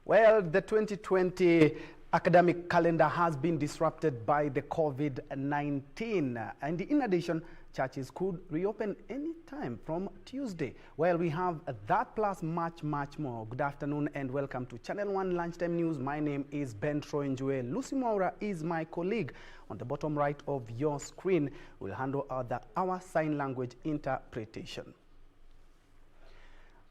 Well, the 2020 academic calendar has been disrupted by the COVID-19, and in addition, churches could reopen any time from Tuesday. Well, we have that plus much more. Good afternoon and welcome to Channel 1 Lunchtime News. My name is Njue. Lucy Maura is my colleague. On the bottom right of your screen, we'll handle our sign language interpretation.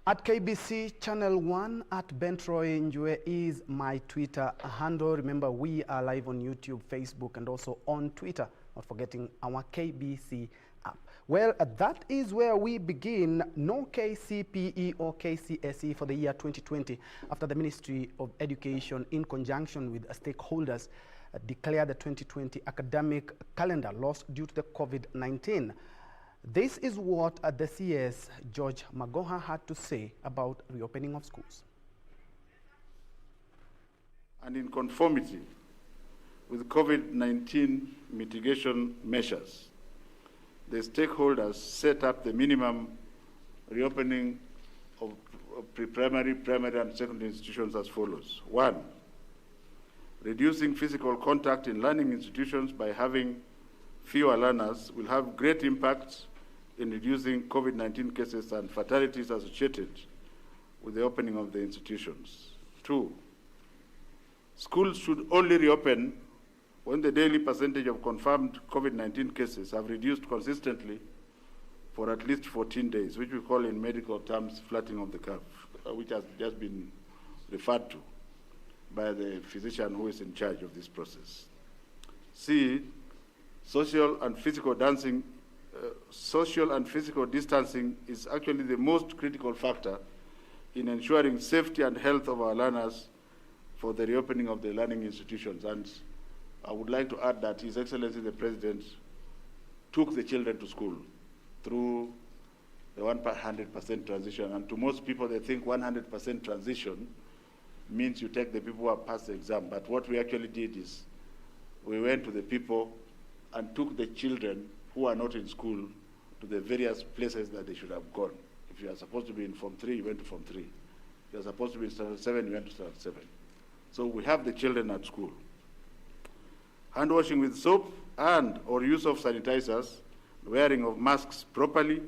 At KBC Channel 1, at Njue is my Twitter handle. Remember, we are live on YouTube, Facebook, and also on Twitter, not forgetting our KBC app. Well, that is where we begin. No KCPE or KCSE for the year 2020 after the Ministry of Education, in conjunction with stakeholders, declared the 2020 academic calendar lost due to the COVID-19. This is what the CS, George Magoha, had to say about reopening of schools. And in conformity with COVID-19 mitigation measures, the stakeholders set up the minimum reopening of pre-primary, primary, and secondary institutions as follows. 1, reducing physical contact in learning institutions by having fewer learners will have great impact in reducing COVID-19 cases and fatalities associated with the opening of the institutions. 2, schools should only reopen when the daily percentage of confirmed COVID-19 cases have reduced consistently for at least 14 days, which we call in medical terms flattening of the curve, which has just been referred to by the physician who is in charge of this process. C, social and physical distancing is actually the most critical factor in ensuring safety and health of our learners for the reopening of the learning institutions. And I would like to add that His Excellency the President took the children to school through the 100% transition. And to most people, they think 100% transition means you take the people who have passed the exam. But what we actually did is we went to the people and took the children who are not in school to the various places that they should have gone. If you are supposed to be in Form 3, you went to Form 3. If you are supposed to be in Standard 7, you went to Standard 7. So we have the children at school. Hand washing with soap and or use of sanitizers, wearing of masks properly,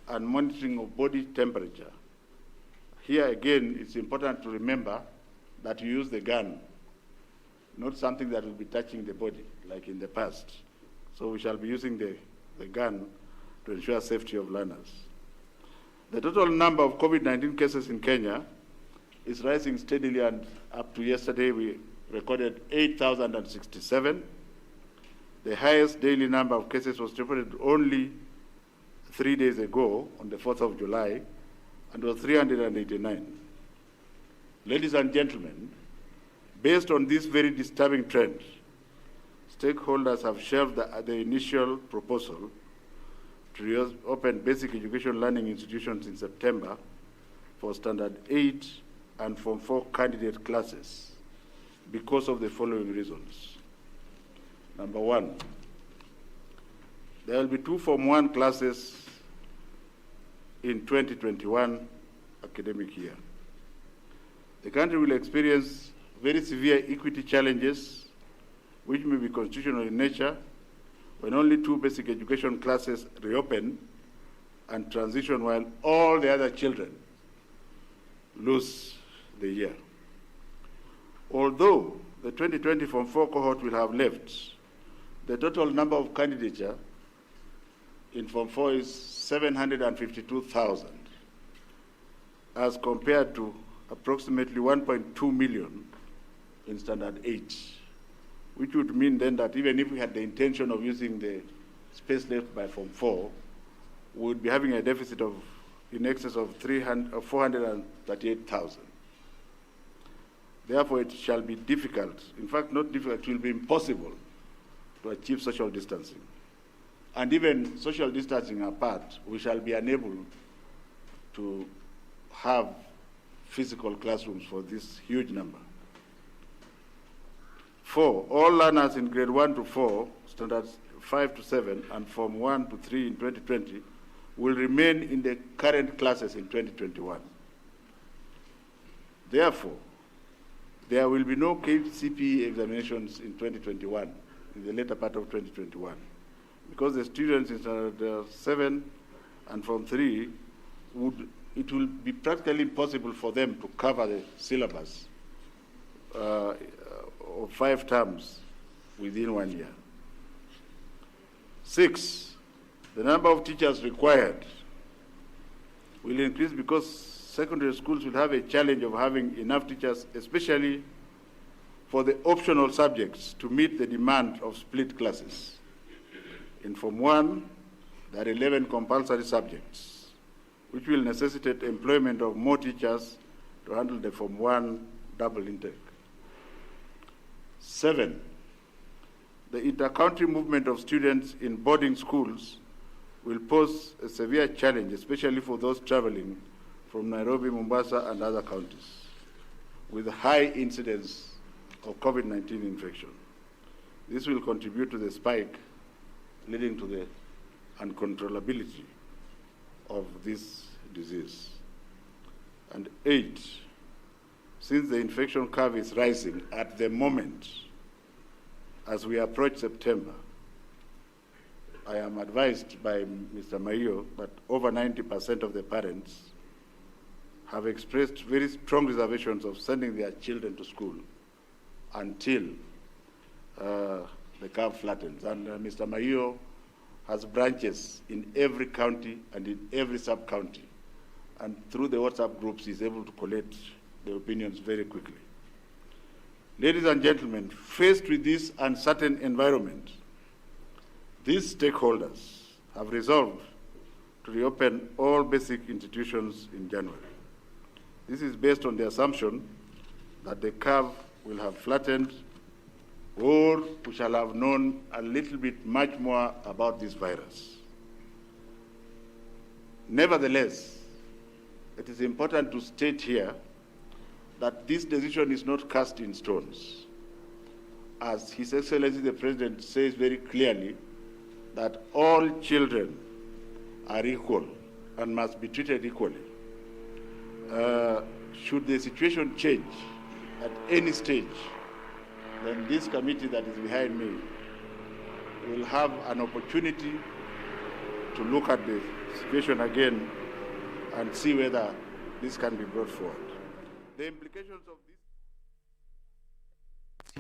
and monitoring of body temperature. Here again, it's important to remember that you use the gun, not something that will be touching the body like in the past. So we shall be using the gun to ensure safety of learners. The total number of COVID-19 cases in Kenya is rising steadily, and up to yesterday we recorded 8,067. The highest daily number of cases was reported only 3 days ago on the 4th of July and was 389. Ladies and gentlemen, based on this very disturbing trend, stakeholders have shelved the initial proposal to reopen basic education learning institutions in September for Standard 8 and Form 4 candidate classes because of the following reasons. Number 1, there will be 2 Form 1 classes in 2021 academic year. The country will experience very severe equity challenges which may be constitutional in nature when only 2 basic education classes reopen and transition while all the other children lose the year. Although the 2020 Form 4 cohort will have left, the total number of candidature in Form 4 is 752,000 as compared to approximately 1.2 million in Standard 8. Which would mean then that even if we had the intention of using the space left by Form 4, we would be having a deficit of in excess of 438,000. Therefore, it shall be difficult, in fact not difficult, it will be impossible to achieve social distancing. And even social distancing apart, we shall be unable to have physical classrooms for this huge number. 4, all learners in grade 1 to 4, standards 5 to 7, and Form 1 to 3 in 2020 will remain in the current classes in 2021. Therefore, there will be no KCPE examinations in 2021, in the later part of 2021, because the students in standard 7 and Form 3 it will be practically impossible for them to cover the syllabus of 5 terms within 1 year. 6, the number of teachers required will increase because secondary schools will have a challenge of having enough teachers, especially for the optional subjects, to meet the demand of split classes. In Form 1, there are 11 compulsory subjects, which will necessitate employment of more teachers to handle the Form 1 double intake. 7, the inter-country movement of students in boarding schools will pose a severe challenge, especially for those traveling from Nairobi, Mombasa, and other counties, with high incidence of COVID-19 infection. This will contribute to the spike, leading to the uncontrollability of this disease. And 8, since the infection curve is rising at the moment, as we approach September, I am advised by Mr. Mayo that over 90% of the parents have expressed very strong reservations of sending their children to school until the curve flattens. And Mr. Mayo has branches in every county and in every sub-county. And through the WhatsApp groups, he's able to collect the opinions very quickly. Ladies and gentlemen, faced with this uncertain environment, these stakeholders have resolved to reopen all basic institutions in January. This is based on the assumption that the curve will have flattened, or we shall have known a little bit much more about this virus. Nevertheless, it is important to state here that this decision is not cast in stones. As His Excellency the President says very clearly, that all children are equal and must be treated equally. Should the situation change at any stage, then this committee that is behind me will have an opportunity to look at the situation again and see whether this can be brought forward. The implications of this...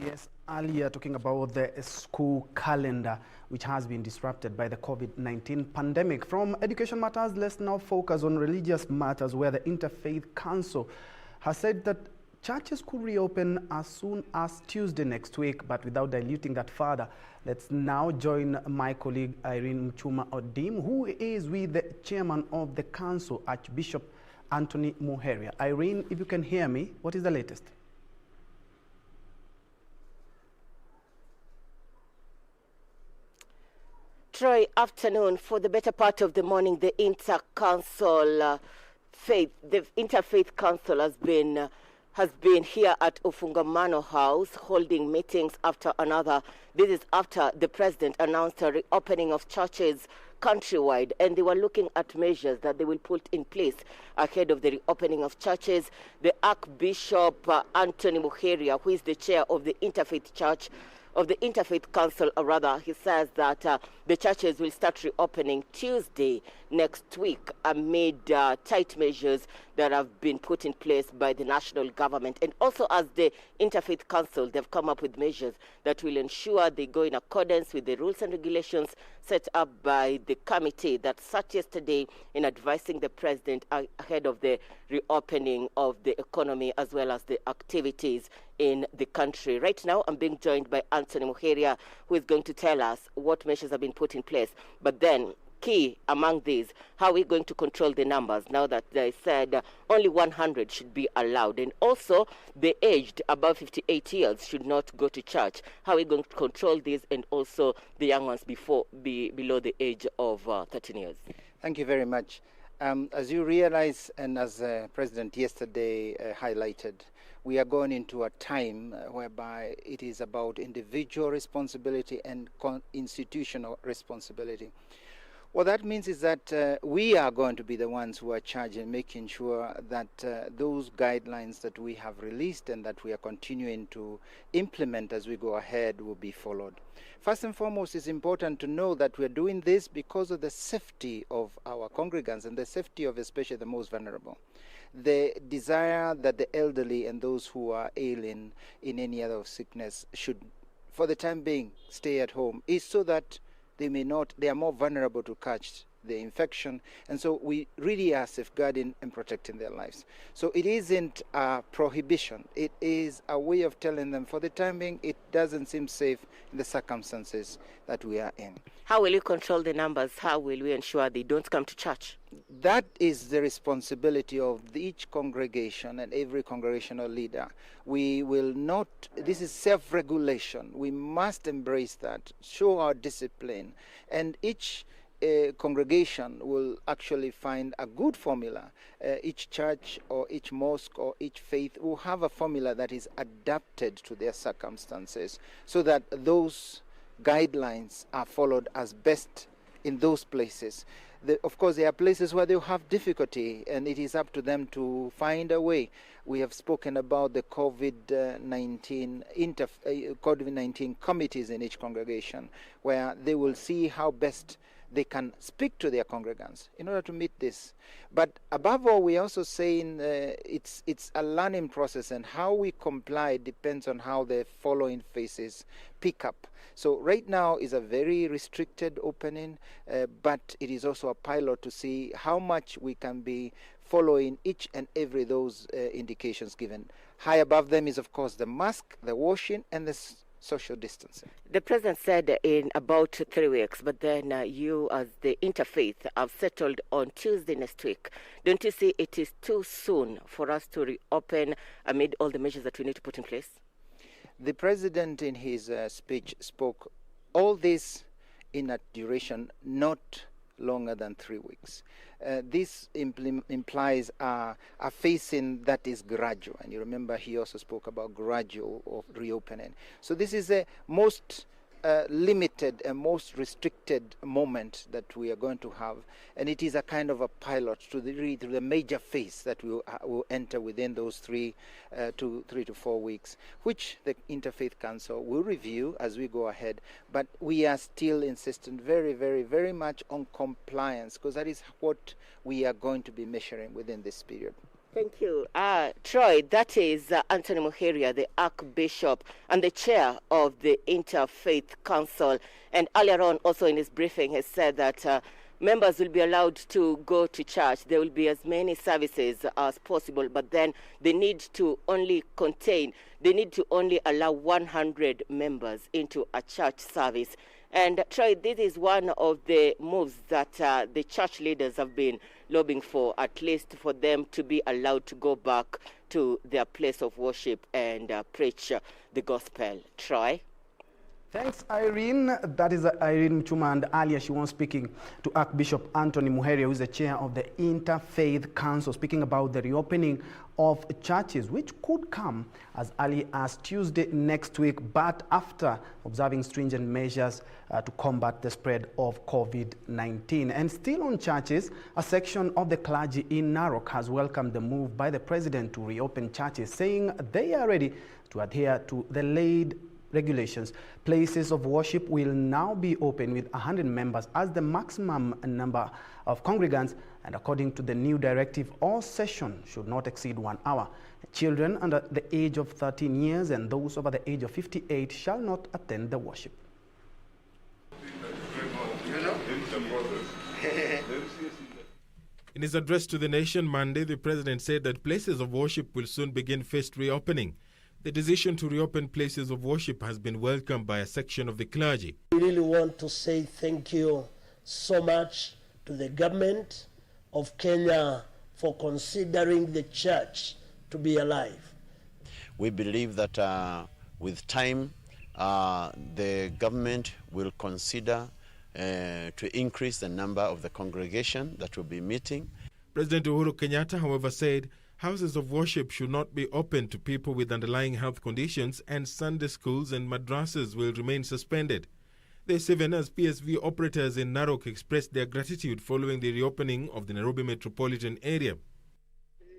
Yes, earlier talking about the school calendar, which has been disrupted by the COVID-19 pandemic. From education matters, let's now focus on religious matters, where the Interfaith Council has said that churches could reopen as soon as Tuesday next week, but without diluting that further, let's now join my colleague Irene Mchuma Odim, who is with the chairman of the council, Archbishop Anthony Muheria. Irene, if you can hear me, what is the latest? Troy, afternoon. For the better part of the morning, the Interfaith Council has been here at Ufungamano House holding meetings after another. This is after the president announced a reopening of churches countrywide, and they were looking at measures that they will put in place ahead of the reopening of churches. The Archbishop Anthony Muheria, who is the chair of the Interfaith Council, he says that the churches will start reopening Tuesday next week amid tight measures that have been put in place by the national government. And also, as the Interfaith Council, they've come up with measures that will ensure they go in accordance with the rules and regulations set up by the committee that sat yesterday in advising the president ahead of the reopening of the economy as well as the activities in the country. Right now, I'm being joined by Anthony Muheria, who is going to tell us what measures have been put in place. But then, key among these, how are we going to control the numbers now that they said only 100 should be allowed? And also, the aged above 58 years should not go to church. How are we going to control this, and also the young ones below the age of 13 years? Thank you very much. As you realize, and as the President yesterday highlighted, we are going into a time whereby it is about individual responsibility and institutional responsibility. What that means is that we are going to be the ones who are charged in making sure that those guidelines that we have released and that we are continuing to implement as we go ahead will be followed. First and foremost, it's important to know that we are doing this because of the safety of our congregants and the safety of especially the most vulnerable. The desire that the elderly and those who are ailing in any other sickness should, for the time being, stay at home is so that they are more vulnerable to catch the infection, and so we really are safeguarding and protecting their lives. So it isn't a prohibition, it is a way of telling them for the time being it doesn't seem safe in the circumstances that we are in. How will you control the numbers? How will we ensure they don't come to church? That is the responsibility of each congregation and every congregational leader. We will not, this is self-regulation. We must embrace that, show our discipline, and each congregation will actually find a good formula. Each church or each mosque or each faith will have a formula that is adapted to their circumstances so that those guidelines are followed as best in those places. Of course, there are places where they'll have difficulty, and it is up to them to find a way. We have spoken about the COVID-19 committees in each congregation, where they will see how best they can speak to their congregants in order to meet this. But above all, we're also saying it's a learning process, and how we comply depends on how the following phases pick up. So right now is a very restricted opening, but it is also a pilot to see how much we can be following each and every those indications given. High above them is, of course, the mask, the washing, and the social distancing. The president said in about 3 weeks, but then you as the interfaith have settled on Tuesday next week. Don't you see it is too soon for us to reopen amid all the measures that we need to put in place? The president in his speech spoke all this in a duration not longer than 3 weeks. This implies a phasing that is gradual. And you remember he also spoke about gradual reopening. So this is the most limited and most restricted moment that we are going to have. And it is a kind of a pilot to the major phase that we will enter within those 3 to 4 weeks, which the Interfaith Council will review as we go ahead. But we are still insistent very, very, very much on compliance, because that is what we are going to be measuring within this period. Thank you. Troy, that is Anthony Muheria, the Archbishop and the chair of the Interfaith Council. And earlier on, also in his briefing, he said that members will be allowed to go to church. There will be as many services as possible, but then they need to only allow 100 members into a church service. And Troy, this is one of the moves that the church leaders have been lobbying for, at least for them to be allowed to go back to their place of worship and preach the gospel. Troy? Thanks, Irene. That is Irene Mchuma, and earlier she was speaking to Archbishop Anthony Muheria, who is the chair of the Interfaith Council, speaking about the reopening of churches, which could come as early as Tuesday next week, but after observing stringent measures to combat the spread of COVID-19. And still on churches, a section of the clergy in Narok has welcomed the move by the president to reopen churches, saying they are ready to adhere to the laid regulations. Places of worship will now be open with 100 members as the maximum number of congregants, and according to the new directive, all session should not exceed 1 hour. Children under the age of 13 years and those over the age of 58 shall not attend the worship. In his address to the nation Monday, the president said that places of worship will soon begin phased reopening. The decision to reopen places of worship has been welcomed by a section of the clergy. We really want to say thank you so much to the government of Kenya for considering the church to be alive. We believe that with time, the government will consider to increase the number of the congregation that will be meeting. President Uhuru Kenyatta, however, said houses of worship should not be open to people with underlying health conditions, and Sunday schools and madrasas will remain suspended. This even as PSV operators in Narok expressed their gratitude following the reopening of the Nairobi metropolitan area.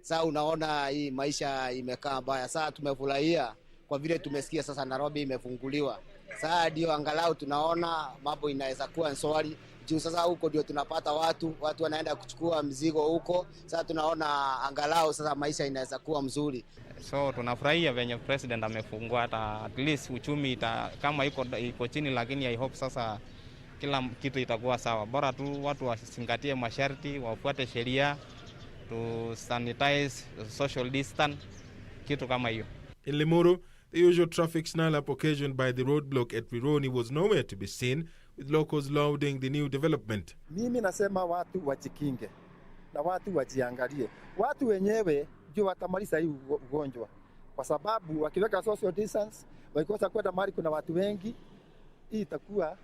Sasa unaona hii maisha imekaa mbaya. Sasa tumefurahia kwa vile tumesikia sasa Nairobi imefunguliwa. Sasa ndio angalau tunaona mambo inaweza kuwa nzuri. Juu sasa huko ndio tunapata watu wanaenda kuchukua mzigo huko. Sasa tunaona angalau sasa maisha inaweza kuwa mzuri. So tunafurahia venye president amefungua, hata at least uchumi kama iko chini, lakini I hope sasa kila kitu itakuwa sawa. Bora tu watu wasingatie masharti, wafuate sheria, to sanitize, social distance, kitu kama hiyo. In Limuru, the usual traffic snarl-up occasioned by the roadblock at Rironi was nowhere to be seen, with locals lauding the new development. Mimi nasema watu wajikinge na watu wajiangalie. Watu wenyewe ndio watamaliza hii ugonjwa, kwa sababu wakiweka social distance, wakikosa kwenda mahali kuna watu wengi, hii itakuwa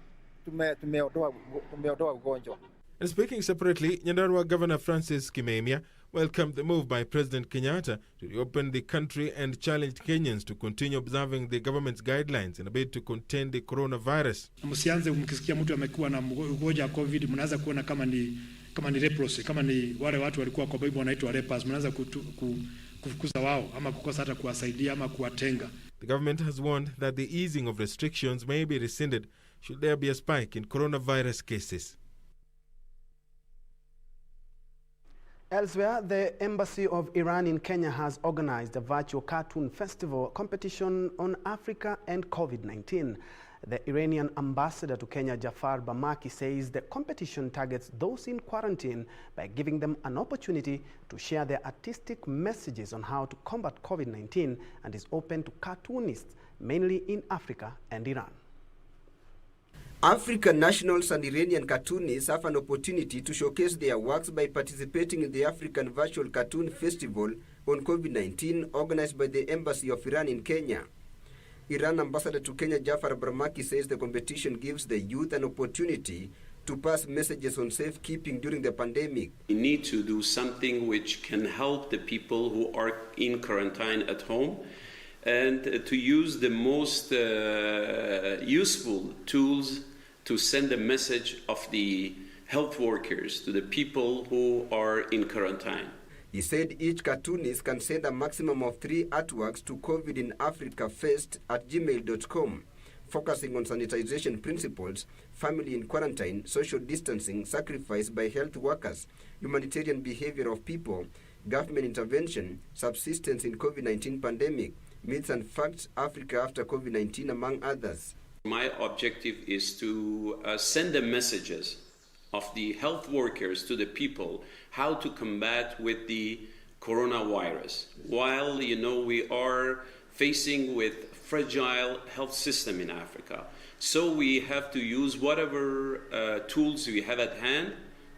tumeondoa ugonjwa. And speaking separately, Nyandarua Governor Francis Kimemia welcomed the move by President Kenyatta to reopen the country and challenged Kenyans to continue observing the government's guidelines in a bid to contain the coronavirus. Msianze mkisikia mtu amekuwa na ugonjwa wa COVID, mnaanza kuona kama ni leprosy, kama ni wale watu walikuwa kwa Bible wanaitwa lepers, mnaanza kufukuza wao ama kukosa hata kuwasaidia ama kuwatenga. The government has warned that the easing of restrictions may be rescinded should there be a spike in coronavirus cases. Elsewhere, the Embassy of Iran in Kenya has organized a virtual cartoon festival competition on Africa and COVID-19. The Iranian ambassador to Kenya, Jafar Bamaki, says the competition targets those in quarantine by giving them an opportunity to share their artistic messages on how to combat COVID-19 and is open to cartoonists, mainly in Africa and Iran. African nationals and Iranian cartoonists have an opportunity to showcase their works by participating in the African Virtual Cartoon Festival on COVID-19 organized by the Embassy of Iran in Kenya. Iran ambassador to Kenya, Jafar Bamaki, says the competition gives the youth an opportunity to pass messages on safekeeping during the pandemic. We need to do something which can help the people who are in quarantine at home and to use the most useful tools to send a message of the health workers to the people who are in quarantine. He said each cartoonist can send a maximum of 3 artworks to COVID in Africa First at gmail.com, focusing on sanitization principles, family in quarantine, social distancing, sacrifice by health workers, humanitarian behavior of people, government intervention, subsistence in COVID-19 pandemic, myths and facts, Africa after COVID-19, among others. My objective is to send the messages of the health workers to the people how to combat with the coronavirus. While, we are facing with fragile health system in Africa. So we have to use whatever tools we have at hand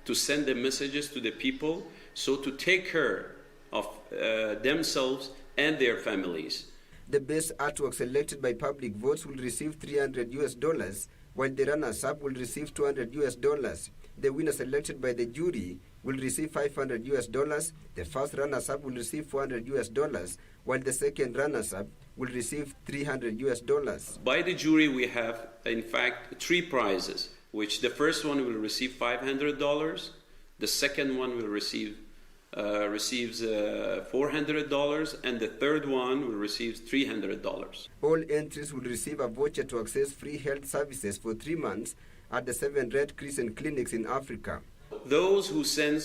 to send the messages to the people, so to take care of themselves and their families. The best artwork selected by public votes will receive $300, while the runners-up will receive $200. The winner selected by the jury will receive $500. The first runners-up will receive $400, while the second runners-up will receive $300. By the jury, we have, in fact, 3 prizes, which the first one will receive $500, the second one will receives $400, and the third one will receive $300. All entries will receive a voucher to access free health services for 3 months at the 7 Red Crescent clinics in Africa. Those who send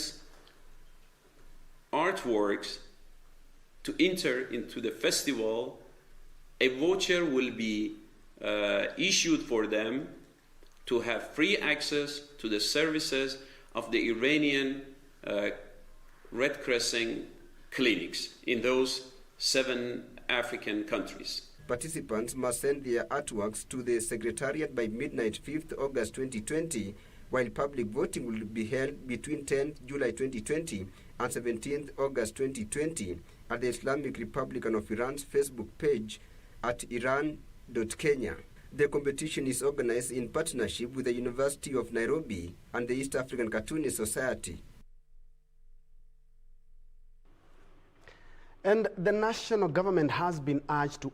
artworks to enter into the festival, a voucher will be issued for them to have free access to the services of the Iranian Red Crescent clinics in those 7 African countries. Participants must send their artworks to the Secretariat by midnight 5th August 2020, while public voting will be held between 10th July 2020 and 17th August 2020 at the Islamic Republic of Iran's Facebook page at iran.kenya. The competition is organized in partnership with the University of Nairobi and the East African Cartoonist Society. And the national government has been urged to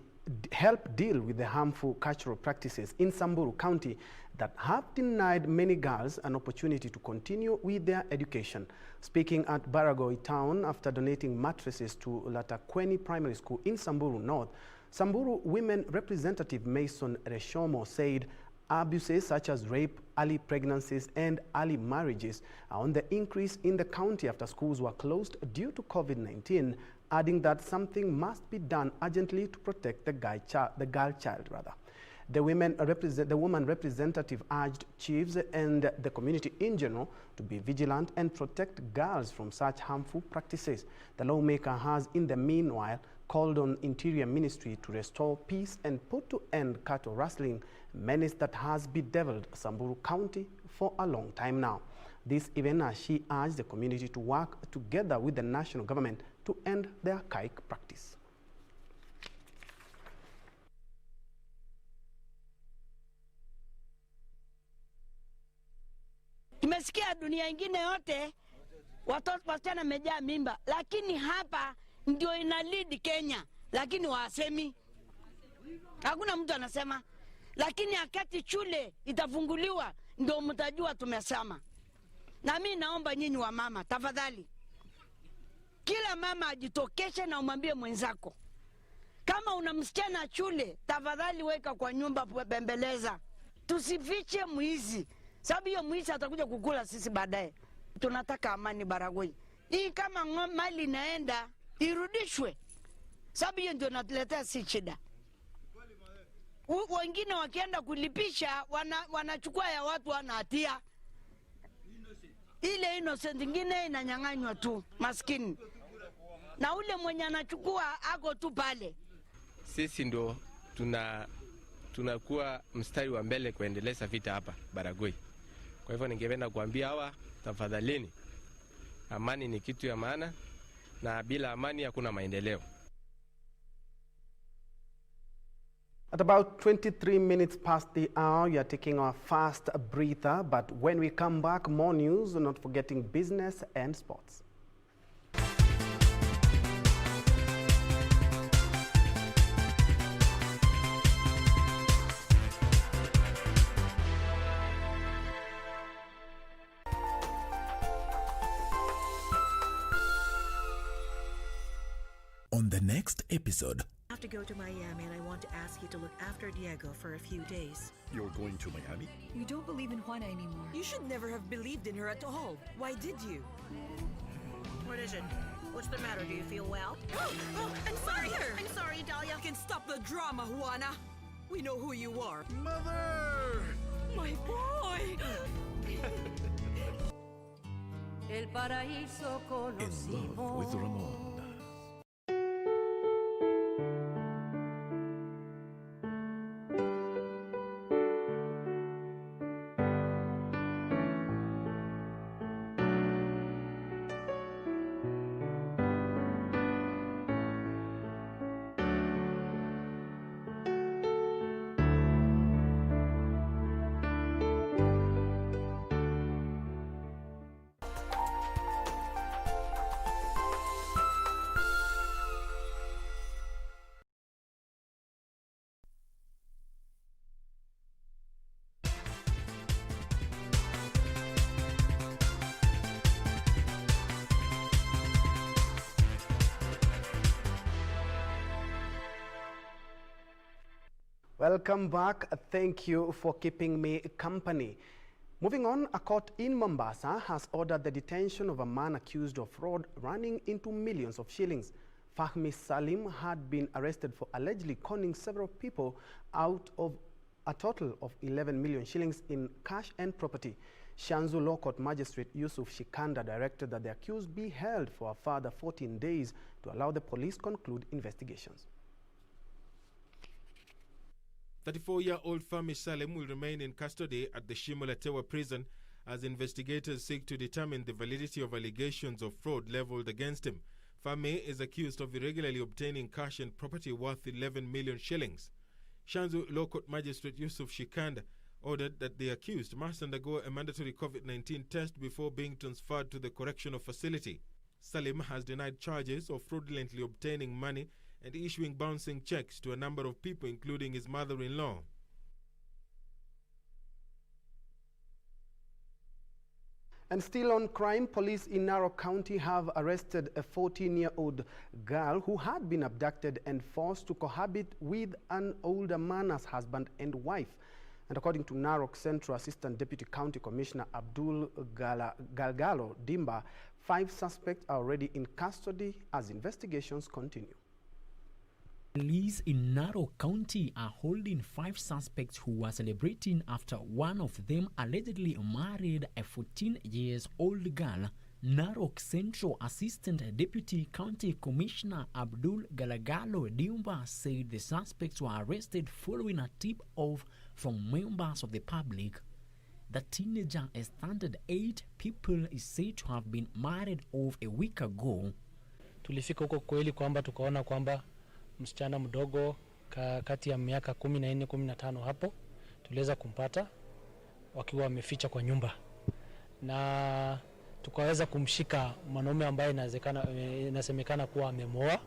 help deal with the harmful cultural practices in Samburu County that have denied many girls an opportunity to continue with their education. Speaking at Baragoi town after donating mattresses to Latakweni Primary School in Samburu North, Samburu Women Representative Mason Reshomo said abuses such as rape, early pregnancies and early marriages are on the increase in the county after schools were closed due to COVID-19, adding that something must be done urgently to protect the girl child. The woman representative urged chiefs and the community in general to be vigilant and protect girls from such harmful practices. The lawmaker has, in the meanwhile, called on Interior Ministry to restore peace and put to end cattle rustling, menace that has bedeviled Samburu County for a long time now. This even as she urged the community to work together with the national government to end the archaic practice. Tumesikia dunia ingine yote watoto wasichana wamejaa mimba, lakini hapa ndio ina lead Kenya, lakini wasemi. Hakuna mtu anasema, lakini akati shule itafunguliwa ndio mtajua tumesema. Na mimi naomba nyinyi wa mama, tafadhali kila mama ajitokeshe na umwambie mwenzako, kama una msichana shule, tafadhali weka kwa nyumba bembeleza. Tusifiche mwizi, sababu hiyo mwizi atakuja kukula sisi baadaye. Tunataka amani Baragoi. Hii kama mali inaenda irudishwe, sababu hiyo ndio inatuletea si shida. Wengine wakienda kulipisha wanachukua ya watu wana hatia. Ile innocent ingine inanyang'anywa tu maskini, na ule mwenye anachukua ako tu pale. Sisi ndo tunakuwa mstari wa mbele kuendeleza vita hapa Baragoi. Kwa hivyo ningependa kuambia hawa, tafadhalini, amani ni kitu ya maana, na bila amani hakuna maendeleo. At about 23 minutes past the hour, we are taking our fast breather, but when we come back, more news, not forgetting business and sports. On the next episode, I have to go to Miami and I want to ask you to look after Diego for a few days. You're going to Miami? You don't believe in Juana anymore. You should never have believed in her at all. Why did you? What is it? What's the matter? Do you feel well? I'm sorry. Mother! I'm sorry, Dahlia. You can stop the drama, Juana. We know who you are. Mother! My boy! In love with Ramon. Welcome back. Thank you for keeping me company. Moving on, a court in Mombasa has ordered the detention of a man accused of fraud running into millions of shillings. Fahmi Salim had been arrested for allegedly conning several people out of a total of 11 million shillings in cash and property. Shanzu Law Court Magistrate Yusuf Shikanda directed that the accused be held for a further 14 days to allow the police conclude investigations. 34-year-old Fahmi Salim will remain in custody at the Shimolatewa prison as investigators seek to determine the validity of allegations of fraud leveled against him. Fahmi is accused of irregularly obtaining cash and property worth 11 million shillings. Shanzu Law Court Magistrate Yusuf Shikanda ordered that the accused must undergo a mandatory COVID-19 test before being transferred to the correctional facility. Salim has denied charges of fraudulently obtaining money and issuing bouncing checks to a number of people, including his mother-in-law. And still on crime, police in Narok County have arrested a 14-year-old girl who had been abducted and forced to cohabit with an older man as husband and wife. And according to Narok Central Assistant Deputy County Commissioner Abdul Galgalo Dimba, 5 suspects are already in custody as investigations continue. Police in Narok County are holding 5 suspects who were celebrating after one of them allegedly married a 14-year-old girl. Narok Central Assistant Deputy County Commissioner Abdul Galagalo Dimba said the suspects were arrested following a tip-off from members of the public. The teenager, a standard 8 people, is said to have been married off a week ago. Tulifika huko kweli kwamba tukaona kwamba msichana mdogo kati ya miaka 14-15 hapo tuliweza kumpata wakiwa wameficha kwa nyumba, na tukaweza kumshika mwanaume ambaye inasemekana kuwa amemoa,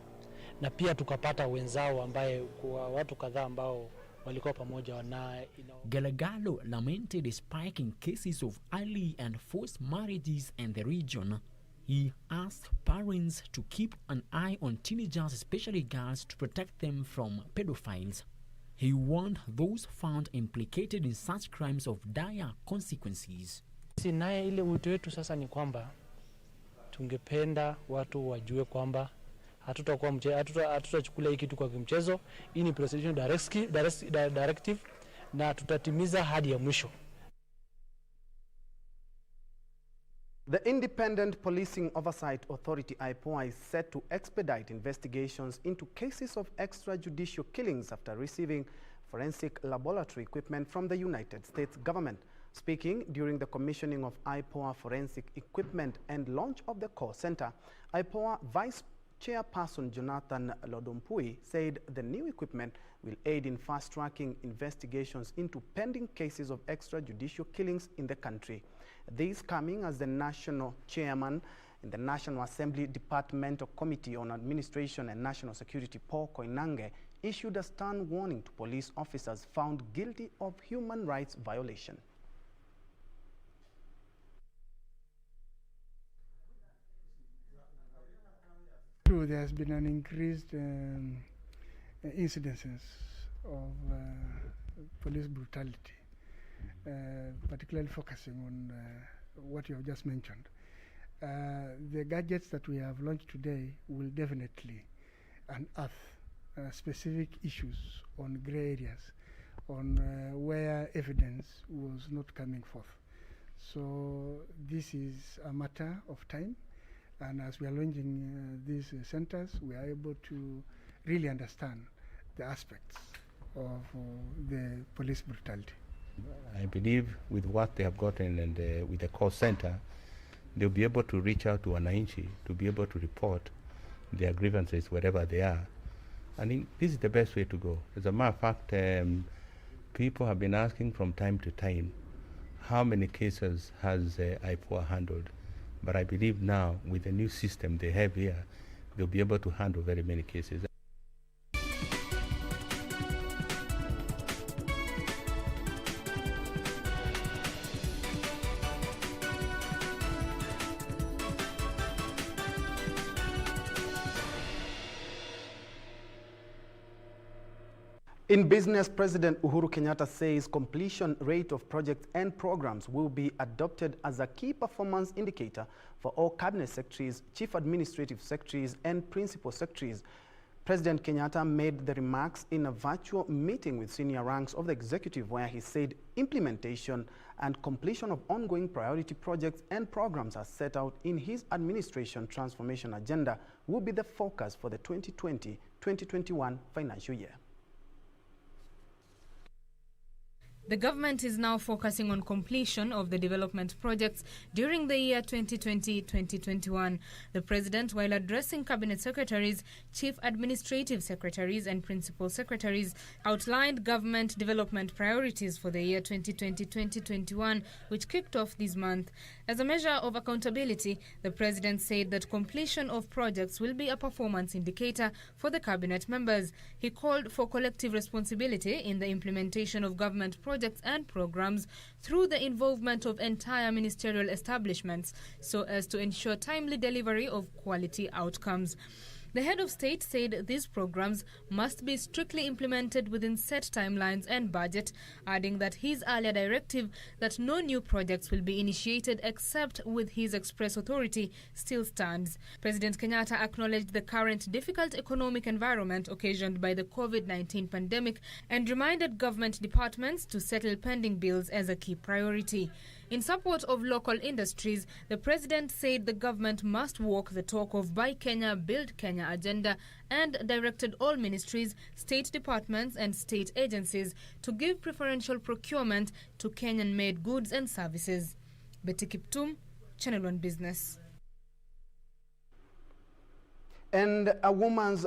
na pia tukapata wenzao ambaye kwa watu kadhaa ambao walikuwa pamoja na Galagalo lamented a spike in cases of early and forced marriages in the region. He asked parents to keep an eye on teenagers, especially girls, to protect them from pedophiles. He warned those found implicated in such crimes of dire consequences. Naye ile wito wetu sasa ni kwamba tungependa watu wajue kwamba hatutachukua hii kitu kwa kimchezo. Hii ni presidential directive na tutatimiza hadi ya mwisho. The Independent Policing Oversight Authority IPOA is set to expedite investigations into cases of extrajudicial killings after receiving forensic laboratory equipment from the United States government. Speaking during the commissioning of IPOA forensic equipment and launch of the call center, IPOA Vice Chairperson Jonathan Lodompui said the new equipment will aid in fast-tracking investigations into pending cases of extrajudicial killings in the country. This coming as the national chairman in the National Assembly Departmental Committee on Administration and National Security, Paul Koinange, issued a stern warning to police officers found guilty of human rights violation. True, there has been an increased incidences of police brutality, particularly focusing on what you have just mentioned. The gadgets that we have launched today will definitely unearth specific issues on gray areas, on where evidence was not coming forth. So this is a matter of time. And as we are launching these centers, we are able to really understand the aspects of the police brutality. I believe with what they have gotten and with the call center, they'll be able to reach out to wananchi to be able to report their grievances wherever they are. I think this is the best way to go. As a matter of fact, people have been asking from time to time, how many cases has IPOA handled? But I believe now, with the new system they have here, they'll be able to handle very many cases. In business, President Uhuru Kenyatta says completion rate of projects and programs will be adopted as a key performance indicator for all cabinet secretaries, chief administrative secretaries, and principal secretaries. President Kenyatta made the remarks in a virtual meeting with senior ranks of the executive, where he said implementation and completion of ongoing priority projects and programs as set out in his administration transformation agenda will be the focus for the 2020-2021 financial year. The government is now focusing on completion of the development projects during the year 2020-2021. The President, while addressing Cabinet Secretaries, Chief Administrative Secretaries and Principal Secretaries, outlined government development priorities for the year 2020-2021, which kicked off this month. As a measure of accountability, the President said that completion of projects will be a performance indicator for the Cabinet members. He called for collective responsibility in the implementation of government projects and programs through the involvement of entire ministerial establishments so as to ensure timely delivery of quality outcomes. The head of state said these programs must be strictly implemented within set timelines and budget, adding that his earlier directive that no new projects will be initiated except with his express authority still stands. President Kenyatta acknowledged the current difficult economic environment occasioned by the COVID-19 pandemic and reminded government departments to settle pending bills as a key priority. In support of local industries, the President said the government must walk the talk of Buy Kenya, Build Kenya agenda and directed all ministries, state departments and state agencies to give preferential procurement to Kenyan-made goods and services. Betty Kiptum, Channel 1 Business. And a women's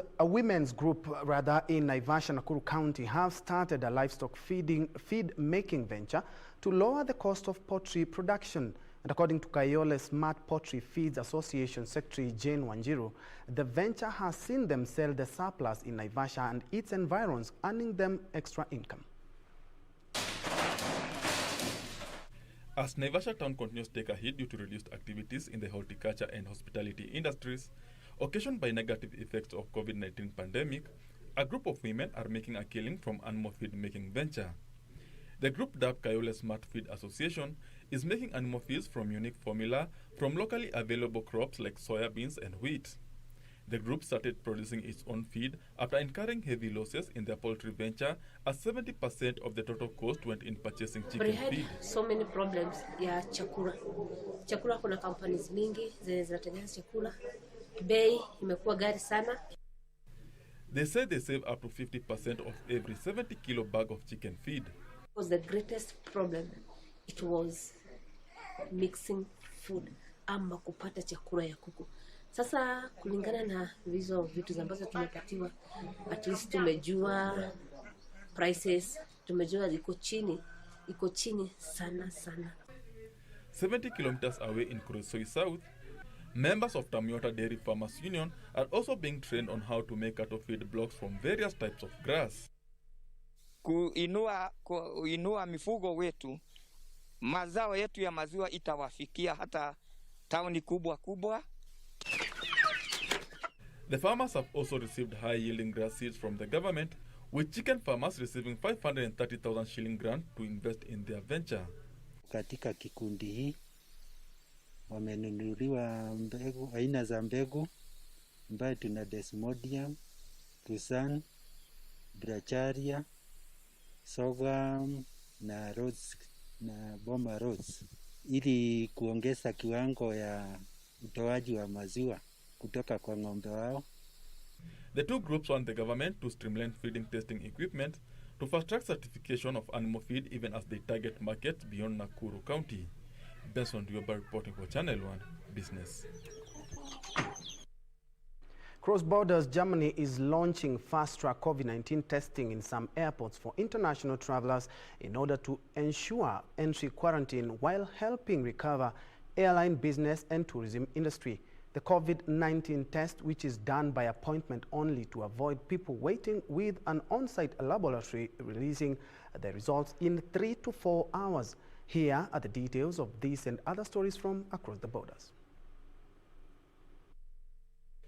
group in Naivasha, Nakuru County have started a livestock feed-making venture to lower the cost of poultry production. And according to Kayole Smart Poultry Feeds Association Secretary Jane Wanjiru, the venture has seen them sell the surplus in Naivasha and its environs, earning them extra income. As Naivasha town continues to take a hit due to reduced activities in the horticulture and hospitality industries, occasioned by negative effects of COVID-19 pandemic, a group of women are making a killing from animal feed making venture. The group dubbed Kayole Smart Feed Association is making animal feeds from unique formula from locally available crops like soybeans and wheat. The group started producing its own feed after incurring heavy losses in their poultry venture, as 70% of the total cost went in purchasing chicken feed. We had so many problems ya chakula. Chakula kuna companies mingi zenye zinatengeneza chakula. Bei imekuwa gari sana. They say they save up to 50% of every 70 kilo bag of chicken feed. Was the greatest problem. It was mixing food ama kupata chakula ya kuku. Sasa kulingana na hizo vitu ambazo tumepatiwa, at least tumejua prices, tumejua iko chini sana. 70 kilometers away in Kurosoi South, members of Tamiota Dairy Farmers Union are also being trained on how to make cattle feed blocks from various types of grass. Kuinua mifugo wetu, mazao yetu ya maziwa itawafikia hata tauni kubwa. The farmers have also received high-yielding grass seeds from the government, with chicken farmers receiving 530,000 shilling grant to invest in their venture. Katika kikundi hii wamenunuliwa mbegu, aina za mbegu ambayo tuna Desmodium, Tucson, Bracharia, Sorghum na Rhodes na Boma Rhodes, ili kuongeza kiwango ya utoaji wa maziwa kutoka kwa ng'ombe wao. The two groups want the government to streamline feeding testing equipment to fast-track certification of animal feed even as they target markets beyond Nakuru County. Benson Njue reporting for Channel 1 Business. Cross Borders Germany is launching fast-track COVID-19 testing in some airports for international travelers in order to ensure entry quarantine while helping recover airline business and tourism industry. The COVID-19 test, which is done by appointment only to avoid people waiting, with an on-site laboratory releasing the results in 3 to 4 hours. Here are the details of these and other stories from across the borders.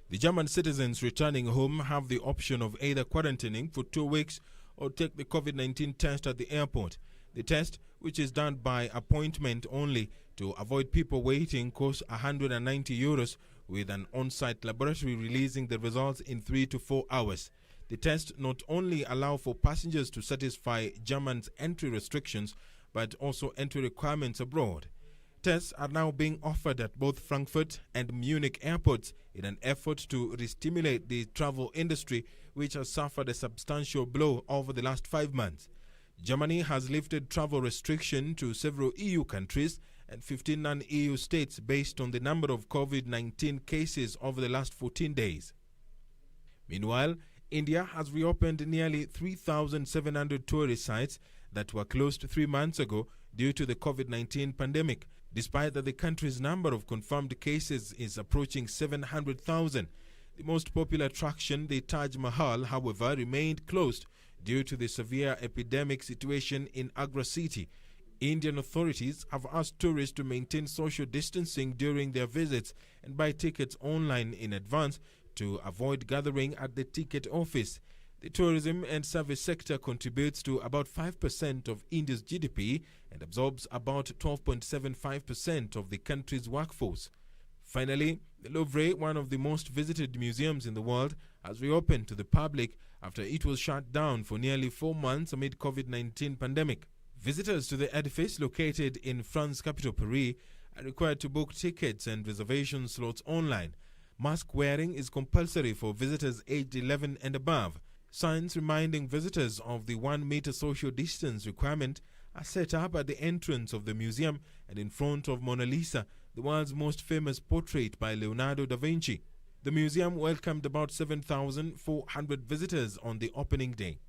The German citizens returning home have the option of either quarantining for 2 weeks or take the COVID-19 test at the airport. The test, which is done by appointment only to avoid people waiting, costs €190, with an on-site laboratory releasing the results in 3 to 4 hours. The test not only allows for passengers to satisfy Germany's entry restrictions, but also entry requirements abroad. Tests are now being offered at both Frankfurt and Munich airports in an effort to re-stimulate the travel industry, which has suffered a substantial blow over the last 5 months. Germany has lifted travel restriction to several EU countries and 15 non-EU states based on the number of COVID-19 cases over the last 14 days. Meanwhile, India has reopened nearly 3,700 tourist sites that were closed 3 months ago due to the COVID-19 pandemic, despite that the country's number of confirmed cases is approaching 700,000. The most popular attraction, the Taj Mahal, however, remained closed due to the severe epidemic situation in Agra city. Indian authorities have asked tourists to maintain social distancing during their visits and buy tickets online in advance to avoid gathering at the ticket office. The tourism and service sector contributes to about 5% of India's GDP and absorbs about 12.75% of the country's workforce. Finally, the Louvre, one of the most visited museums in the world, has reopened to the public after it was shut down for nearly 4 months amid COVID-19 pandemic. Visitors to the edifice, located in France's capital Paris, are required to book tickets and reservation slots online. Mask wearing is compulsory for visitors aged 11 and above. Signs reminding visitors of the 1 meter social distance requirement are set up at the entrance of the museum and in front of Mona Lisa, the world's most famous portrait by Leonardo da Vinci. The museum welcomed about 7,400 visitors on the opening day.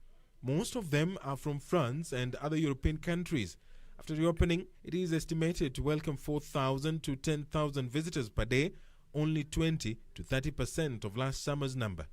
Most of them are from France and other European countries. After reopening, it is estimated to welcome 4,000 to 10,000 visitors per day, only 20 to 30% of last summer's number.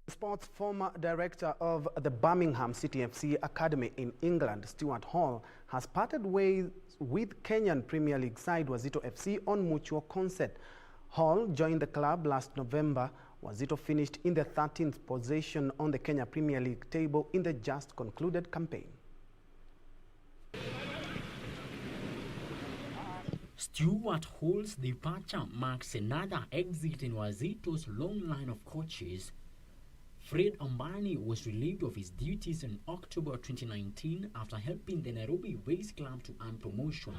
Sports former director of the Birmingham City FC Academy in England, Stuart Hall, has parted ways with Kenyan Premier League side Wazito FC on mutual consent. Hall joined the club last November. Wazito finished in the 13th position on the Kenya Premier League table in the just concluded campaign. Stuart Hall's departure marks another exit in Wazito's long line of coaches. Fred Ambani was relieved of his duties in October 2019 after helping the Nairobi-based club to earn promotion.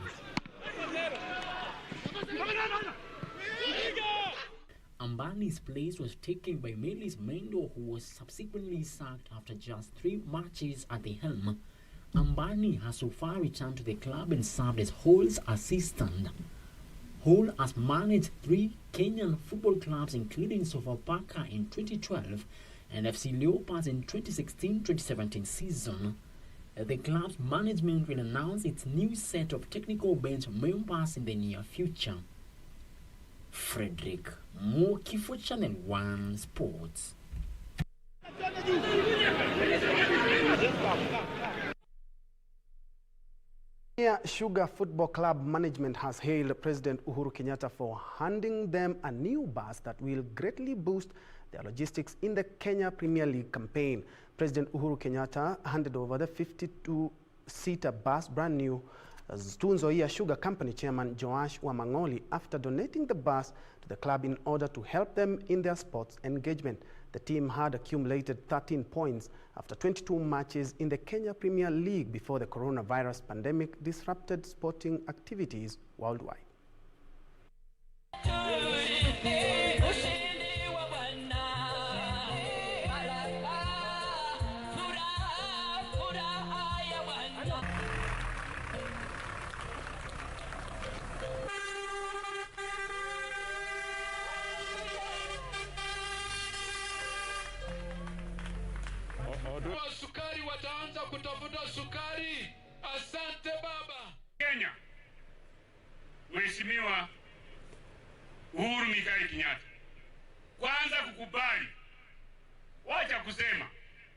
Ambani's place was taken by Melis Mendo, who was subsequently sacked after just 3 matches at the helm. Ambani has so far returned to the club and served as Hall's assistant. Hall has managed 3 Kenyan football clubs, including Sofapaka in 2012 and FC Leopards in 2016-2017 season. The club's management will announce its new set of technical bench members in the near future. Frederick Moki for Channel 1 Sports. Sugar Football Club management has hailed President Uhuru Kenyatta for handing them a new bus that will greatly boost their logistics in the Kenya Premier League campaign. President Uhuru Kenyatta handed over the 52-seater bus brand new to Nzoia Sugar Company Chairman Joash Wamangoli after donating the bus to the club in order to help them in their sports engagement. The team had accumulated 13 points after 22 matches in the Kenya Premier League before the coronavirus pandemic disrupted sporting activities worldwide. Sukari wataanza kutafuta sukari. Asante baba. Kenya, Mheshimiwa Uhuru Muigai Kenyatta, kwanza kukubali, wacha kusema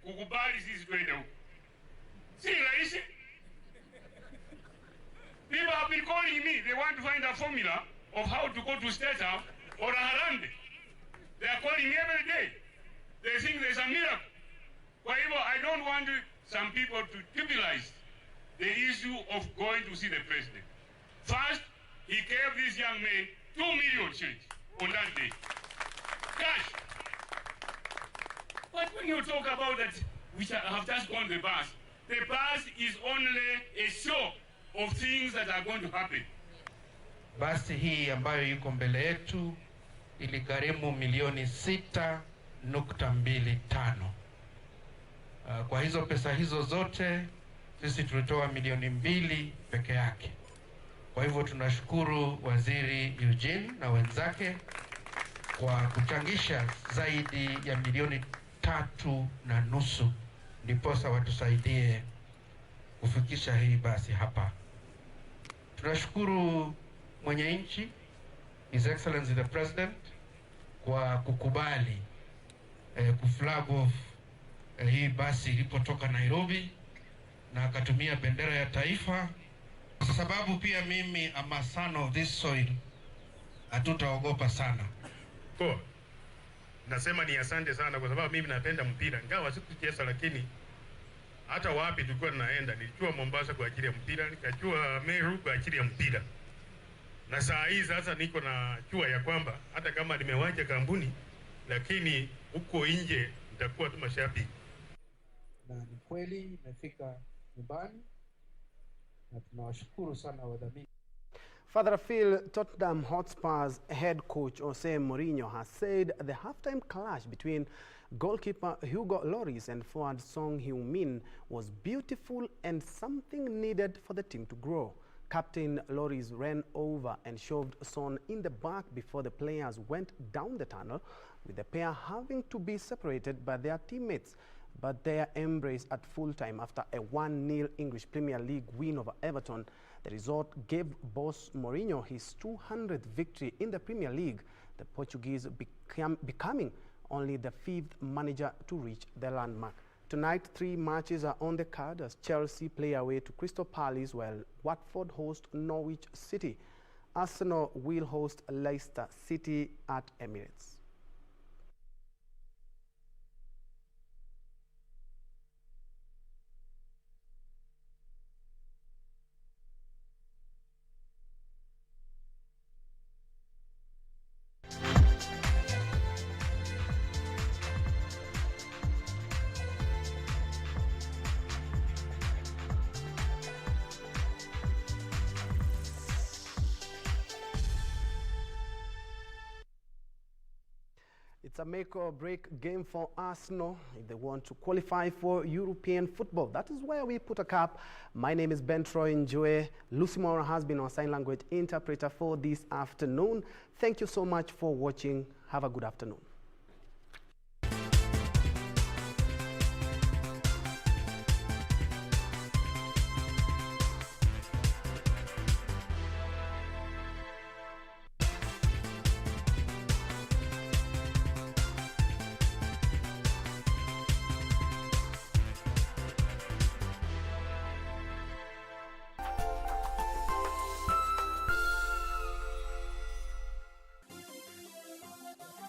kukubali sisi twende huko, si rahisi. People have been calling me, they want to find a formula of how to go to State House or a Harambee. They are calling me every day. They think there's a miracle. Kwa hivyo, I don't want some people to trivialize the issue of going to see the president. First, he gave this young man 2 million shillings on that day. Cash. But when you talk about that, which have just gone the bus is only a show of things that are going to happen. Basi hii ambayo yuko mbele yetu iligharimu milioni 6.25. Kwa hizo pesa hizo zote sisi tulitoa milioni 2 peke yake. Kwa hivyo tunashukuru Waziri Eugene na wenzake kwa kuchangisha zaidi ya milioni 3.5 ndiposa watusaidie kufikisha hii basi hapa. Tunashukuru mwenye nchi, His Excellency the President, kwa kukubali kuflag off hii basi ilipotoka Nairobi na akatumia bendera ya taifa. Kwa sababu pia mimi am a son of this soil, hatutaogopa sana. Kwa nasema ni asante sana kwa sababu mimi napenda mpira. Ingawa sikucheza, lakini hata wapi tulikuwa tunaenda, nilichua Mombasa kwa ajili ya mpira, nikachua Meru kwa ajili ya mpira. Na saa hii sasa niko na chua ya kwamba hata kama nimewacha kampuni, lakini huko nje nitakuwa tu mashabiki. Na ni kweli imefika nyumbani na tunawashukuru sana wadhamini. Further afield, Tottenham Hotspur's head coach Jose Mourinho has said the halftime clash between goalkeeper Hugo Lloris and forward Son Heung-min was beautiful and something needed for the team to grow. Captain Lloris ran over and shoved Son in the back before the players went down the tunnel, with the pair having to be separated by their teammates. But their embrace at full-time after a 1-0 English Premier League win over Everton, the result gave boss Mourinho his 200th victory in the Premier League, the Portuguese becoming only the 5th manager to reach the landmark. Tonight, 3 matches are on the card as Chelsea play away to Crystal Palace while Watford host Norwich City. Arsenal will host Leicester City at Emirates. It's a make or break game for Arsenal if they want to qualify for European football. That is where we put a cap. My name is Njue. Lucy Mora has been our sign language interpreter for this afternoon. Thank you so much for watching. Have a good afternoon.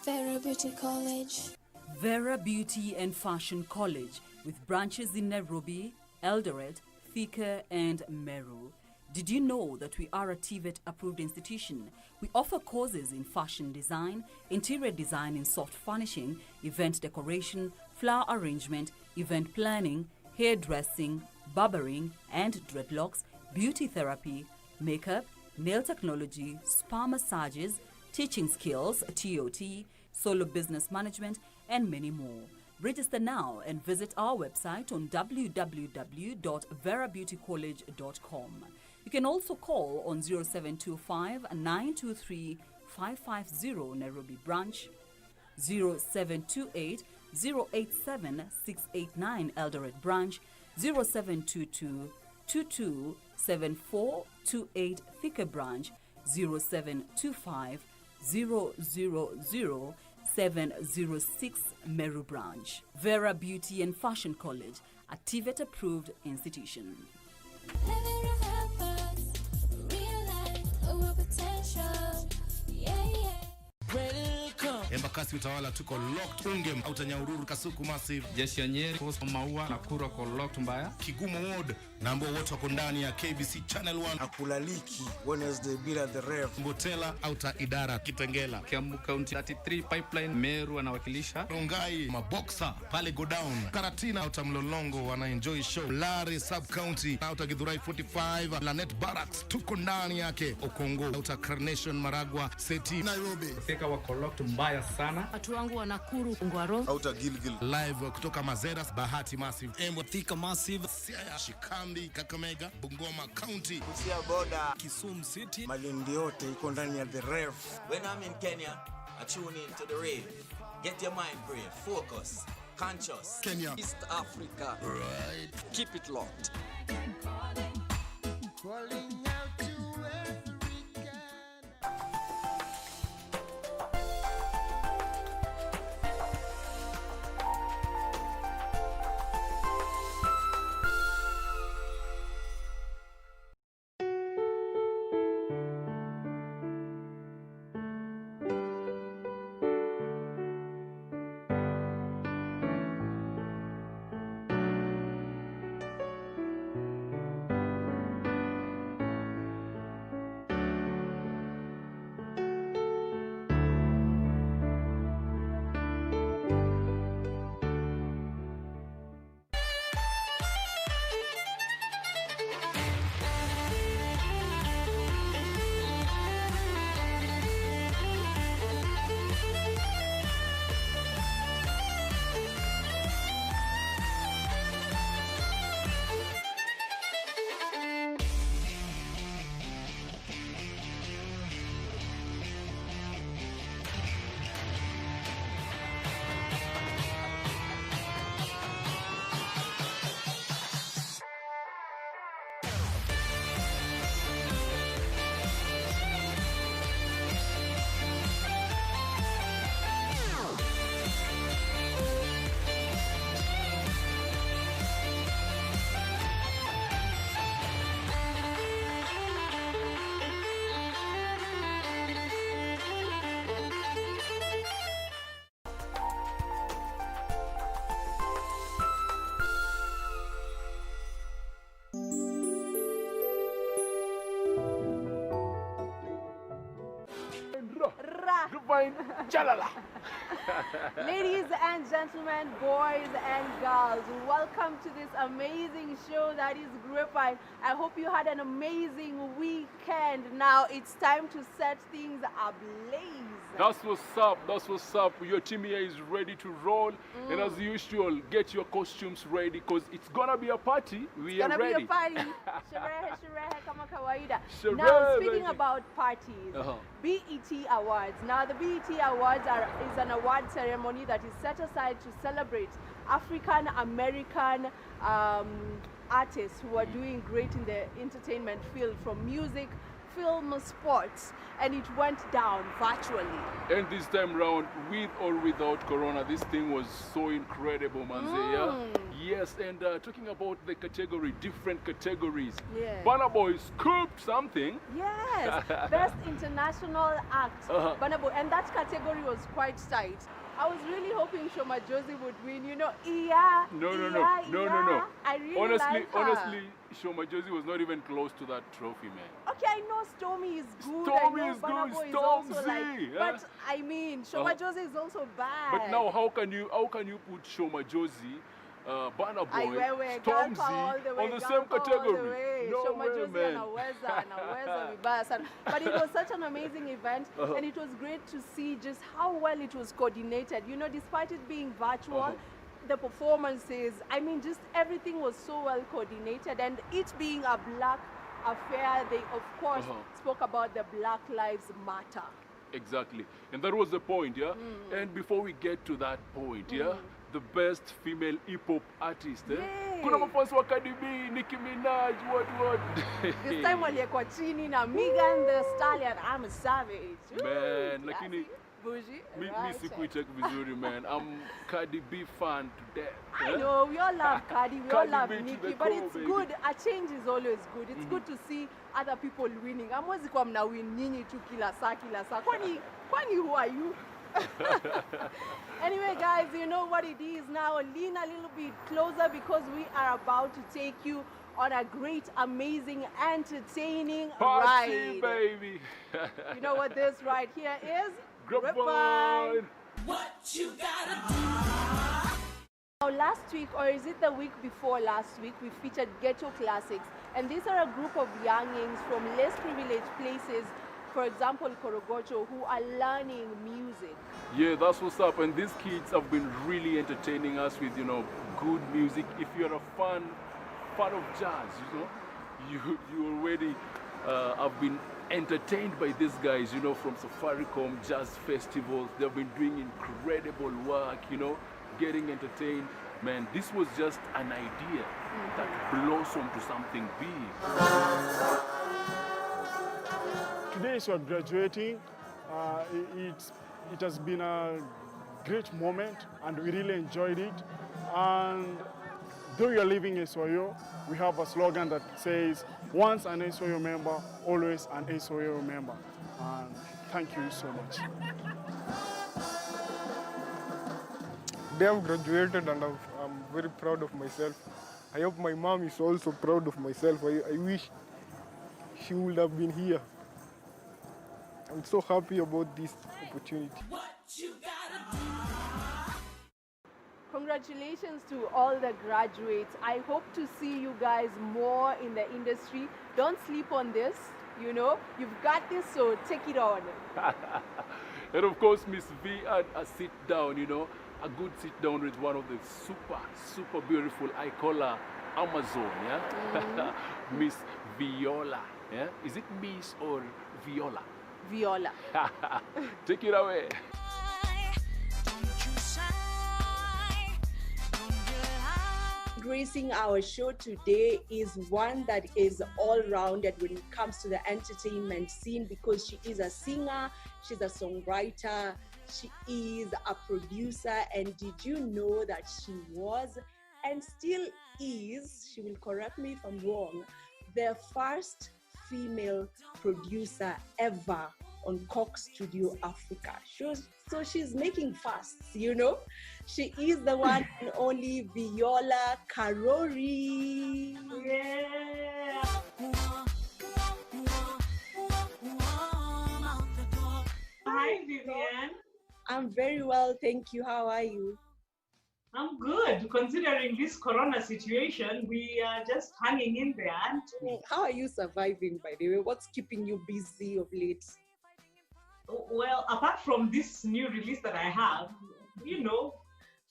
Vera Beauty College. Vera Beauty and Fashion College, with branches in Nairobi, Eldoret, Thika, and Meru. Did you know that we are a TVET approved institution? We offer courses in fashion design, interior design in soft furnishing, event decoration, flower arrangement, event planning, hairdressing, barbering and dreadlocks, beauty therapy, makeup, nail technology, spa massages, teaching skills, TOT, solo business management, and many more. Register now and visit our website on www.verabeautycollege.com. You can also call on 0725 923 550 Nairobi branch, 0728 087 689 Eldoret branch, 0722 227428 Thika branch, 0725 000 706 Meru branch. Vera Beauty and Fashion College, a TVET approved institution. Embakasi Utawala tuko locked. Ungem Utanyahururu Kasuku Massive. Jeshi ya Nyeri, Coast Maua na Kura kwa locked mbaya. Kigumo Ward na ambao wote wako ndani ya KBC Channel 1. Akulaliki Wednesday bila the rev. Mbotela Auta Idara Kitengela. Kiambu County 33 Pipeline Meru anawakilisha. Rongai Maboxer pale go down. Karatina Auta Mlolongo wana enjoy show. Lare Sub County Auta Githurai 45. Lanet Barracks tuko ndani yake. Okongo Auta Carnation Maragwa Seti Nairobi. Fika wako locked mbaya sana. Watu wangu wa Nakuru Ngwaro. Auta Gilgil live kutoka Mazeras Bahati Massive. Thika Massive. Siaya Shikambi Kakamega Bungoma County. Kusia Boda Kisumu City. Malindi yote iko ndani ya the rev. When I'm in Kenya, I tune in to the rave. Get your mind brave, focus, conscious. Kenya, East Africa. Right. Keep it locked. Calling out to Africa. Jalala. Ladies and gentlemen, boys and girls, welcome to this amazing show that is Grapevine. I hope you had an amazing weekend. Now it's time to set things ablaze. That's what's up, that's what's up. Your team here is ready to roll. And as usual, get your costumes ready because it's gonna be a party. We are ready. It's gonna be a party. Sherehe kama kawaida. Sherehe, Now speaking baby. about parties, BET Awards. Now the BET Awards is an award ceremony that is set aside to celebrate African American artists who are doing great in the entertainment field, from music, film, sports, and it went down virtually. And this time round, with or without Corona, this thing was so incredible, Manze. Yes, and talking about the category, different categories. Yeah. Burna Boy scooped something. Yes, Best International Act, Burna Boy, and that category was quite tight. I was really hoping Shoma Josie would win. You know, No. I really honestly, like her. Shoma Josie was not even close to that trophy, man. Okay, I know Stormy is good. Stormy I know is Burna good, Boy is also Stormzy, like, but I mean, Shoma Josie is also bad. But now, how can you put Shoma Josie, Burna Boy, Stormzy on the same category? No Shoma way, Josie man. anaweza vibaya sana. But it was such an amazing event, and it was great to see just how well it was coordinated. You know, despite it being virtual, the performances, I mean, just everything was so well coordinated, and it being a black affair, they of course spoke about the Black Lives Matter. Exactly, and that was the point, yeah? And before we get to that point, yeah? The best female hip-hop artist, kuna mafans wa Cardi B, Nicki Minaj, what? This time waliyekwa chini na Megan Thee Stallion, I'm a savage. Man, lakini bougie. mi sikuicheck vizuri, man. I'm Cardi B fan to death. I know, we all love Cardi, we all love B to Nicki, the but core, it's baby. good. A change is always good. It's good to see other people winning. Hamwezi kwa mna win nyinyi tu kila saa. Kwani who are you? Anyway, guys, you know what it is now. Lean a little bit closer because we are about to take you on a great, amazing, entertaining Party, ride. baby. You know what this right here is? Grapevine. What you gotta do? Now, last week, or is it the week before last week, we featured Ghetto Classics. And these are a group of youngins from less privileged places, for example, Korogocho, who are learning music. Yeah, that's what's up. And these kids have been really entertaining us with, good music. If you're a fan of jazz, you already have been entertained by these guys, from Safaricom Jazz Festivals. They've been doing incredible work, getting entertained. Man, this was just an idea that blossomed to something big. Today is we are graduating. It has been a great moment and we really enjoyed it. And though you are leaving SOYO, we have a slogan that says, once an SOYO member, always an SOYO member. And thank you so much. They have graduated and I'm very proud of myself. I hope my mom is also proud of myself. I wish she would have been here. I'm so happy about this opportunity. Congratulations to all the graduates. I hope to see you guys more in the industry. Don't sleep on this, You've got this, so take it on. And of course, Miss V had a sit down, a good sit down with one of the super beautiful, I call her Amazon, yeah? Miss Viola, yeah? Is it Miss or Viola? Viola. Take it away. Gracing our show today is one that is all-rounded when it comes to the entertainment scene because she is a singer, she's a songwriter, she is a producer, and did you know that she was and still is, she will correct me if I'm wrong, the first female producer ever on Coke Studio Africa. So she's making fasts, She is the one and only Viola Karori. Yeah. Hi, Vivian. I'm very well, thank you. How are you? I'm good. Considering this corona situation, we are just hanging in there, aren't we? How are you surviving, by the way? What's keeping you busy of late? Well, apart from this new release that I have,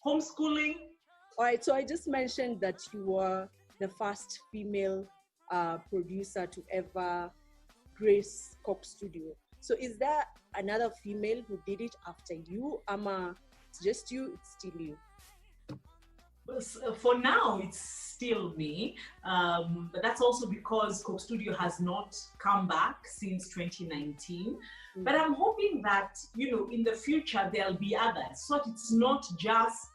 homeschooling. All right, so I just mentioned that you were the first female producer to ever grace Coke Studio. So is there another female who did it after you? It's just you, it's still you? For now, it's still me, but that's also because Coke Studio has not come back since 2019. But I'm hoping that, in the future, there'll be others. So it's not just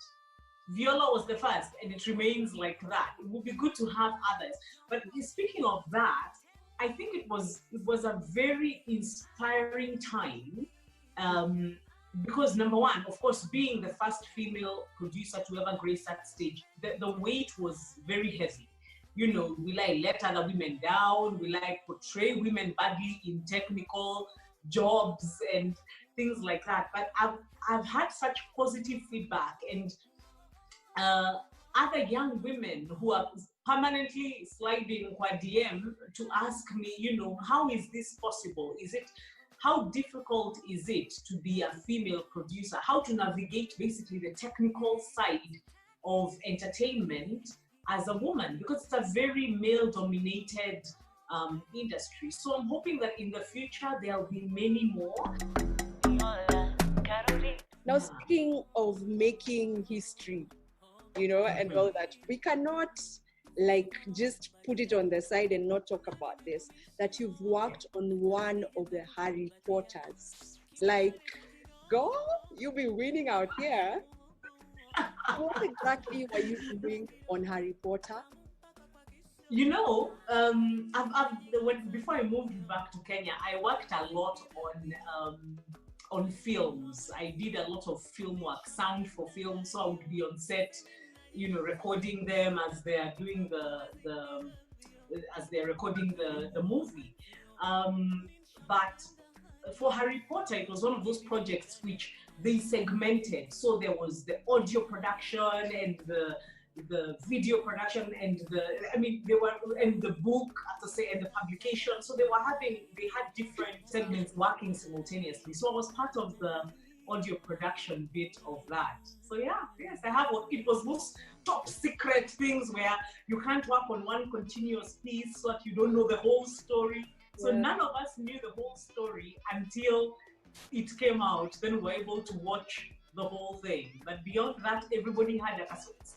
Viola was the first, and it remains like that. It would be good to have others. But speaking of that, I think it was a very inspiring time. Because number one, of course, being the first female producer to ever grace that stage, the weight was very heavy. We let other women down, we portray women badly in technical jobs and things like that. But I've had such positive feedback, and other young women who are permanently sliding qua DM to ask me, how is this possible? How difficult is it to be a female producer? How to navigate basically the technical side of entertainment as a woman? Because it's a very male-dominated industry. So I'm hoping that in the future, there'll be many more. Now, speaking of making history, and all that, we cannot just put it on the side and not talk about this, that you've worked on one of the Harry Potters. Girl, you'll be winning out here. What exactly were you doing on Harry Potter? Before I moved back to Kenya, I worked a lot on on films. I did a lot of film work, sound for film, so I would be on set, recording them as they are doing as they're recording the movie. But for Harry Potter, it was one of those projects which they segmented. So there was the audio production and the video production and the book, and the publication. So they had different segments working simultaneously. So I was part of the audio production bit of that. So yes, I have it was those top secret things where you can't work on one continuous piece so that you don't know the whole story. So none of us knew the whole story until it came out. Then we were able to watch the whole thing. But beyond that, everybody had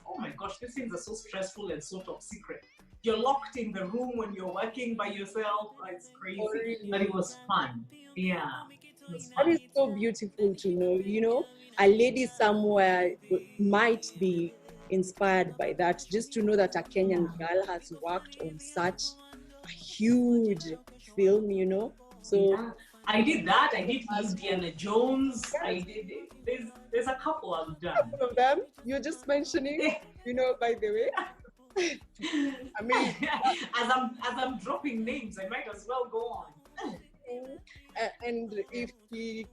oh my gosh, these things are so stressful and so top secret. You're locked in the room when you're working by yourself. It's crazy. Oh, really? But it was fun. Yeah. That is so beautiful to know. A lady somewhere might be inspired by that, just to know that a Kenyan girl has worked on such a huge film, So yeah. I did that. I did Indiana Jones. Yes. I did it. There's a couple I've done. A couple of them you're just mentioning, by the way. I mean, as I'm dropping names, I might as well go on. And if we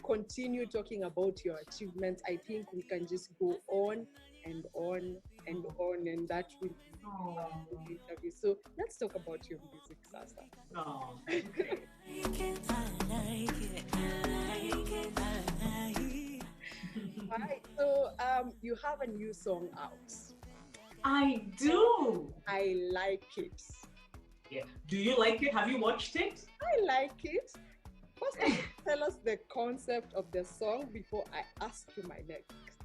continue talking about your achievements, I think we can just go on and on and on, and that will be the interview. So let's talk about your music, Sasa. Oh, okay. Right, so you have a new song out. I do. I like it. Yeah. Do you like it? Have you watched it? I like it. First, tell us the concept of the song before I ask you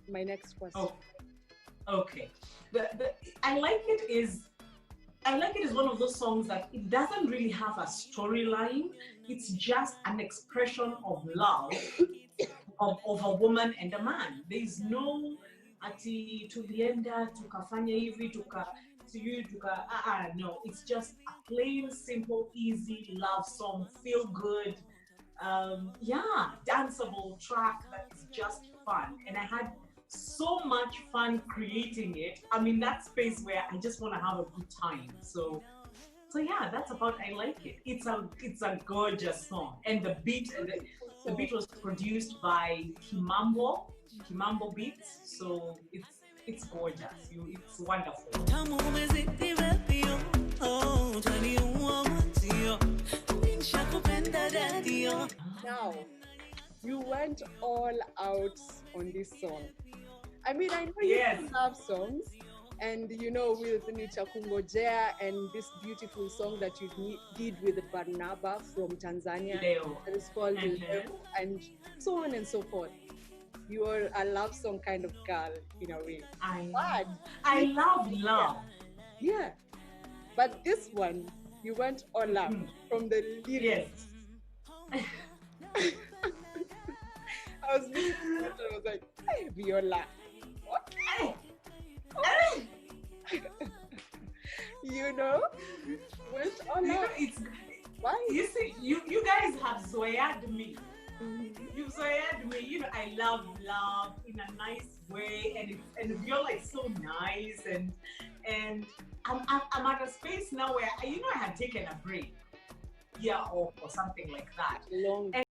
my next question. Oh. Okay. I like it is one of those songs that it doesn't really have a storyline. It's just an expression of love of a woman and a man. There is no ati tulienda tukafanya hivi no. It's just a plain, simple, easy love song. Feel good. Danceable track that is just fun. And I had so much fun creating it. I'm in that space where I just want to have a good time. So yeah, that's about I like it. It's a gorgeous song, and the beat was produced by Kimambo Beats. So it's gorgeous. It's wonderful. Now, you went all out on this song. I mean, I know you have songs, and with Nitakungoja and this beautiful song that you did with Barnaba from Tanzania, that is called Leo, and so on and so forth. You're a love song kind of girl in a way. I love love. Yeah, but this one you went all out from the lyrics. Yes. I was listening to it and I was like, hey, Viola. Okay. Went all out. Why? You see, you guys have sweared me. You've sweared me. I love love in a nice way, and Viola is so nice, and I'm at a space now where I had taken a break, or something like that.